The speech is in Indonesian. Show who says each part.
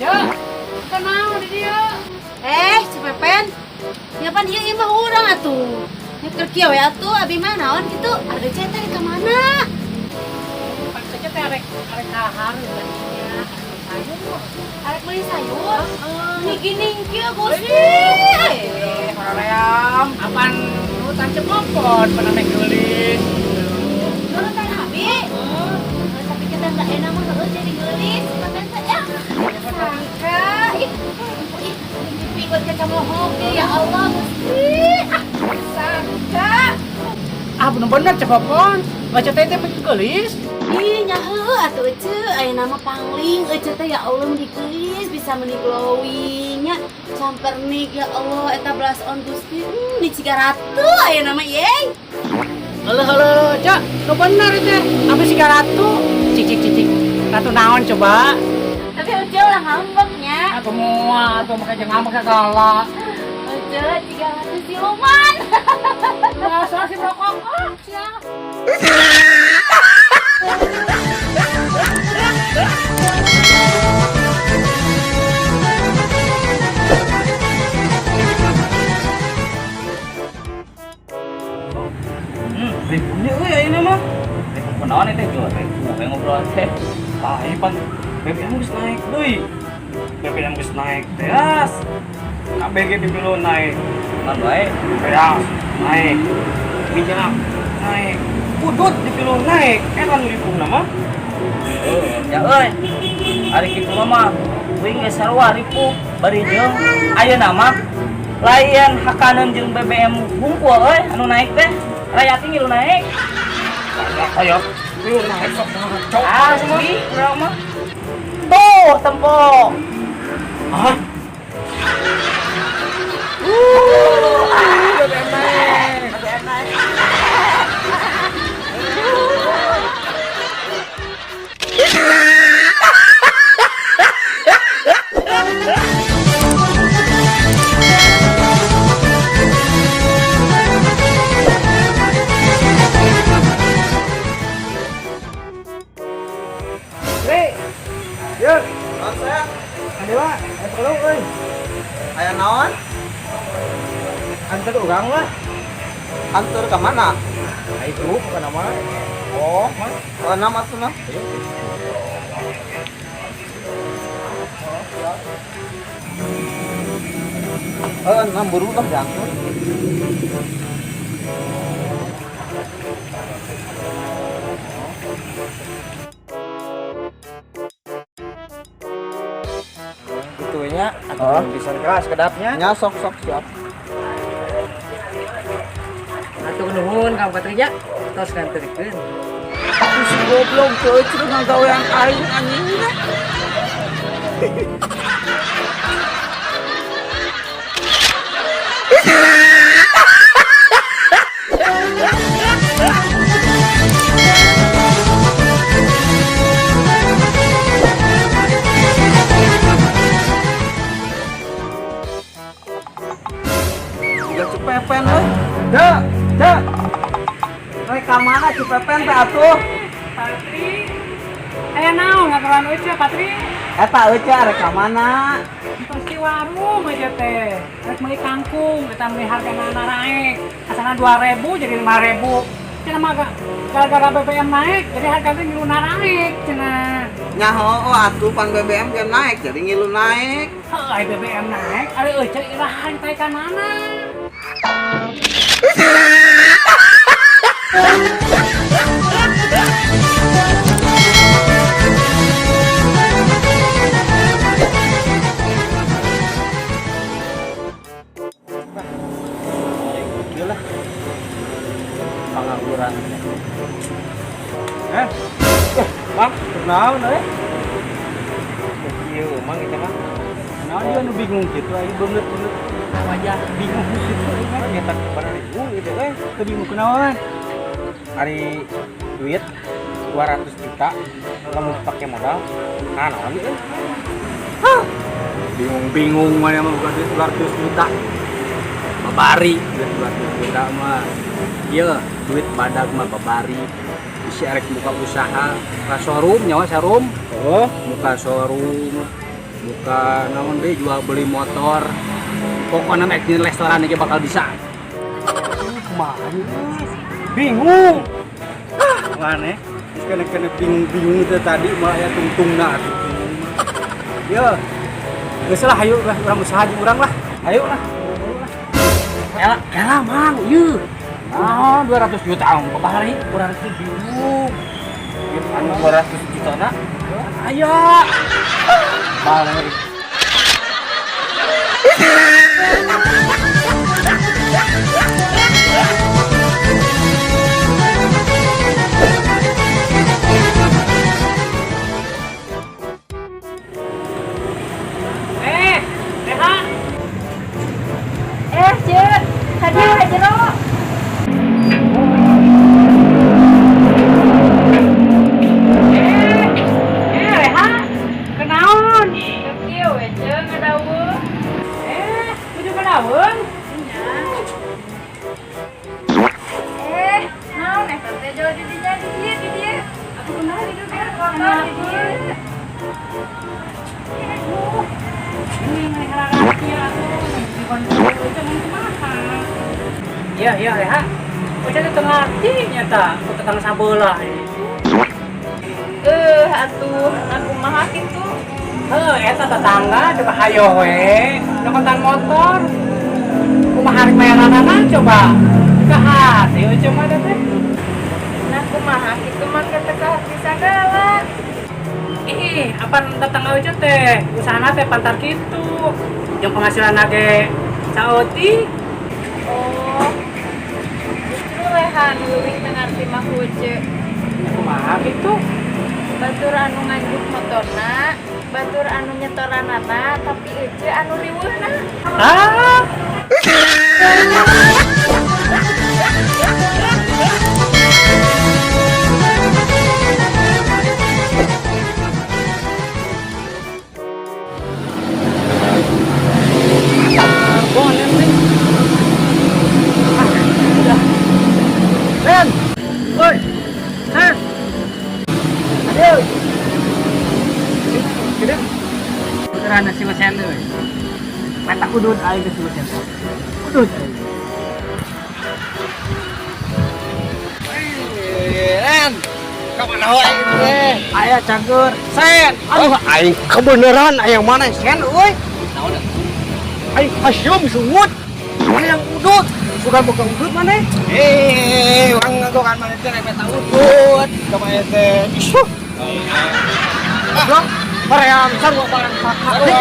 Speaker 1: Ya, kenal di dia.
Speaker 2: Cepepen. Ya pan ieu imah urang atuh. Nyeker kieu we atuh abi mah naon kitu? Ada cetek ka mana?
Speaker 1: Pas saja teh arek dahar tadinya. Sayur.
Speaker 2: Arek beli sayur. Ini gini kieu Gusti.
Speaker 1: Hoream, apaan lu tancep mopon pernah naik geulis.
Speaker 2: Nurut kan abi. Tapi kita enggak enak mah heueuh jadi geulis. Cepepen teh ya. Sangka. Ikut ke kamu ya Allah Gusti. Sangka.
Speaker 1: Bener-bener cepopon. Baca teh geulis.
Speaker 2: Ih nyaho atuh ece ayeuna mah pangling ece teh ya Allah meni geulis bisa meni glowing nya campernik ya Allah eta belas on Gusti di Cigaratu ayeuna mah ye.
Speaker 1: Halo, Cak. Nu bener teh. Apa si Ratu? Cik. Ratu naon coba?
Speaker 2: Tapi ece ulah ngambeknya.
Speaker 1: Aku mau makanya ngambek segala.
Speaker 2: Ece Cigaratu siluman.
Speaker 1: Biasa si rokok ya.
Speaker 3: Ributnya ini mah. Ribut kenaon teh jual teh. Kayak ngobrol teh. Pan BBM geus naik deui. BBM geus naik teas. KBG dulu naik. Kan bae teas naik. Minyak naik. Udut dulu naik. Kan lipungna mah. Ya euy. Ari kitu mah wing geus sarua ribu bari jeung ayeuna mah layan hakaneun jeung BBM hungkul euy anu naik teh. Raya tinggi lu naik. Ayo, lu naik sok cok. Asli, urang mah. Tuh, tempo. Ah. BBM naik. BBM naik.
Speaker 4: Aya naon?
Speaker 3: Antar urang lah.
Speaker 4: Antar ke mana?
Speaker 3: Itu bukan nama.
Speaker 4: Oh, nama tuh nah. Buru lah diangkut.
Speaker 3: Itunya atau bisa kelas kedapnya.
Speaker 4: Nya sok siap.
Speaker 1: Atuh nuhun Kang Patrija. Tos kanterikeun.
Speaker 4: Aku si goblok teu cenah ngagawean aing anjing. Cipepen euy. Cek. Rek ka mana Cipepen teh atuh?
Speaker 1: Patri. Aya naon ngakalan euy Cak Patri?
Speaker 4: Eta euy rek ka mana?
Speaker 1: Tos di warung aja teh. Rek meuli kangkung, eta meuli hargana naik. Asalna 2.000 jadi 5.000. Cenah mah gara-gara BBM naik, jadi harganya ngilu naik cenah.
Speaker 4: Nyaho atuh pan BBM ge naik jadi ngilu naik.
Speaker 1: Heuh, BBM naik, ari euy Cak irahan teh ka mana?
Speaker 3: Gila. Pengangguran. Bang, kenaon euy? Ieu mah kita mah. Naon dia nu bingung kitu aya beungeut wajah bingung kitu mah nyetak pada ribu gitu euy. Teu bingung kunaon? Ari duit 200 juta kamu pakai modal. Nah, naon ieu? Bingung-bingung mah mah bukan duit 200 juta. Babari duit 200 juta mah. Ieu duit badag mah babari.
Speaker 4: si arek buka usaha, buka showroom nyawa showroom.
Speaker 3: Oh,
Speaker 4: Buka showroom, buka naon deh jual beli motor. Pokoknya mek di restoran aja bakal bisa.
Speaker 3: kemana? Bingung.
Speaker 4: Mana? Kena bingung itu tadi mah ya tungtungna atuh. Ya. Geus lah hayu urang usaha jeung urang lah.
Speaker 3: Ayo lah.
Speaker 4: Elah mang, ieu.
Speaker 3: Ah, 200 juta ang hari kurang itu bingung. Anu 200 juta nak.
Speaker 4: Ayo.
Speaker 3: Balik.
Speaker 1: Reha.
Speaker 2: Cek, hadir lo.
Speaker 1: Reha. Kenaon?
Speaker 2: Kieu we cek ngadaweun.
Speaker 1: Kudu kenaon?
Speaker 2: Naon eta teh jauh di dia. Aku kenal di dia kotor di dia.
Speaker 1: Ini harga di kondisi itu kumaha? Iya, Reha. Ucap itu ngerti nyata, aku tetang sabelah.
Speaker 2: Atuh, aku mah kitu.
Speaker 1: Eta tetangga coba hayo we, nonton motor. Kumaha hari bayaranana coba. Kahati cuma ada teh.
Speaker 2: Nah, kumaha kitu mah kata hati sagala.
Speaker 1: Apa tetangga ucap teh, usahana teh pantar kitu. Yang penghasilan nage saeuti.
Speaker 2: Oh. Justru rehan leuwih teu ngarti mah heuce.
Speaker 1: Kumaha kitu?
Speaker 2: Batur anu nganjuk motorna, batur anu nyetoranana, tapi ece anu riweuhna.
Speaker 1: Ah.
Speaker 4: Sen. Woi. Sen. Ayo. Tidak. Beneran si Sen euy. Mata udut aing ke si Sen. Udut. Sen. Kamana wae gitu teh? Aya cager. Sen. Aduh aing kebeneran aya mana Sen euy? Aing hasyum sungut. Yang udut. Bukan bukan udut mana? Orang ngagokan mana teh repeta udut. Kamana teh? Isuh. Ah, paream sarua barang sakit.